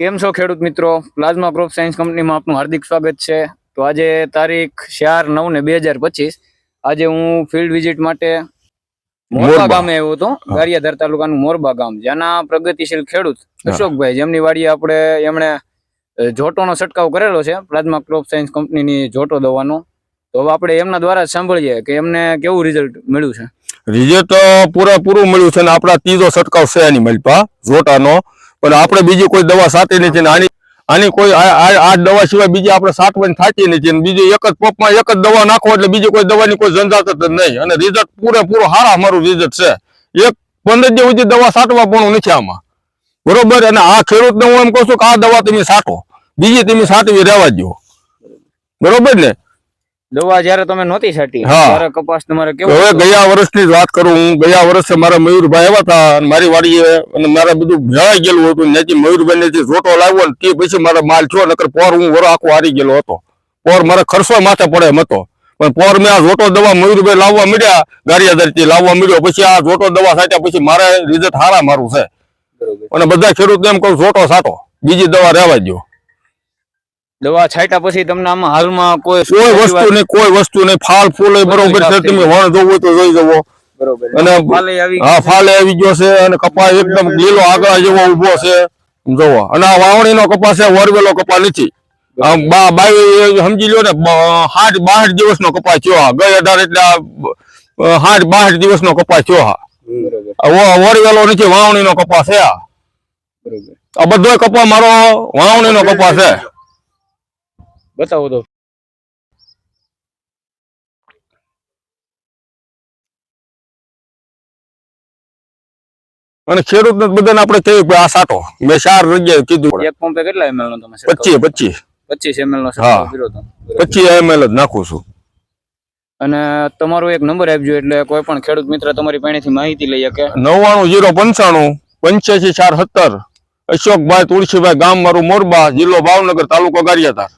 કેમ છો ખેડૂત મિત્રો? પ્લાઝમા ક્રોપ સાયન્સ કંપનીમાં આપનું હાર્દિક સ્વાગત છે. તો આજે તારીખ 4/9/2025 આજે હું ફિલ્ડ વિઝિટ માટે મોરબા ગામે આવ્યો હતો. ગારિયાધાર તાલુકાનું મોરબા ગામ, જેના પ્રગતિશીલ ખેડૂત અશોકભાઈ, જેમની વાડીએ એમણે જોટોનો છંટકાવ કરેલો છે, પ્લાઝમા ક્રોપ સાયન્સ કંપનીની જોટો દવાનો. તો હવે આપણે એમના દ્વારા સાંભળીએ કે એમને કેવું રિઝલ્ટ મળ્યું છે. રિઝલ્ટ પૂરેપૂરું મળ્યું છે ને આપણા ત્રીજો છંટકાવ છે એની મલપા જોટાનો, પણ આપણે બીજી કોઈ દવા સાટી નથી ને આની કોઈ આ દવા સિવાય બીજી આપણે સાટવાની થતી નથી. બીજી એક જ પંપમાં એક જ દવા નાખો એટલે બીજી કોઈ દવાની કોઈ ઝંઝાટ જ નહીં, અને રિઝલ્ટ પૂરેપૂરું સારા મારું રિઝલ્ટ છે. 15 દિવસ સુધી દવા સાટવા પણ નથી આમાં, બરોબર. અને આ ખેડૂતને હું એમ કહું છું કે આ દવા તમે સાટો, બીજી તમે સાટવી રહેવા દો, બરોબર ને. દવા જયારે તમે નહોતી સાટી ત્યારે કપાસ તમારે કેવો? હવે ગયા વર્ષની વાત કરું હું. ગયા વર્ષે મારા મયુરભાઈ આવ્યા હતા અને મારી વાડીએ, અને મારા બધું ભેળાઈ ગયેલું હતું. ત્યાંથી મયુરભાઈ ને જોટો લાવ્યો ને તે પછી મારા માલ થયો, નકર પોર હું વરો આખો હારી ગયેલો હતો. પોર મારે ખર્ચો માથે પડે એમ હતો, પણ પોર મેં આ જોટો દવા મયુરભાઈ લાવવા મળ્યા, ગારિયાધારથી લાવવા મળ્યો, પછી આ જોટો દવા સાટ્યા પછી મારે રિઝલ્ટ સારા મારું છે. અને બધા ખેડૂત એમ કહું જોટો સાટો, બીજી દવા રહેવા દો. દવા છાંટ્યા પછી તમને આમાં હાલમાં કોઈ વસ્તુ નહીં, ફાલ ફૂલ બરોબર છે. તમે વણ જોવું તો જોઈ જવો, બરોબર. અને ફાલે આવી ગયો છે, અને કપાસ એકદમ લીલો આગળ જેવો ઉભો છે જોવો. અને આ વાવણીનો કપાસ છે, વરવેલો કપાસ નથી. સમજી લો ને 60-62 દિવસનો કપાસ થયો. ગઈ 18 એટલે 60-62 દિવસનો કપાસ થયો. વરવેલો નથી, વાવણીનો કપાસ છે. આ બધો કપાસ મારો વાવણીનો કપાસ છે. બતાવો તો. અને ખેડૂત ને બધાને આપણે કહ્યું કે આ સાટો. મેં 4 જગ્યાએ કીધું. એક પંપે કેટલા ml નો તમે? 25 ml નો છંટકાવ કર્યો હતો. 25 ml જ નાખું છું. અને તમારો એક નંબર આપજો એટલે કોઈ પણ ખેડૂત મિત્ર તમારી પાસેથી માહિતી લઈ શકે. 99 095 85 417. અશોકભાઈ તુલસીભાઈ, ગામ મારું મોરબા, જિલ્લો ભાવનગર, તાલુકો ગારિયાધાર.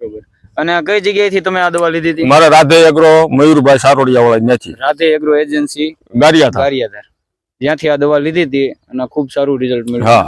બરોબર. અને કઈ જગ્યાએથી તમે આ દવા લીધી હતી? મારા રાધે એગ્રો મયુરભાઈ સારોડિયા વાળા ત્યાંથી. રાધે એગ્રો એજન્સી ગારિયાધાર, જ્યાંથી આ દવા લીધી હતી અને ખૂબ સારું રિઝલ્ટ મળ્યું.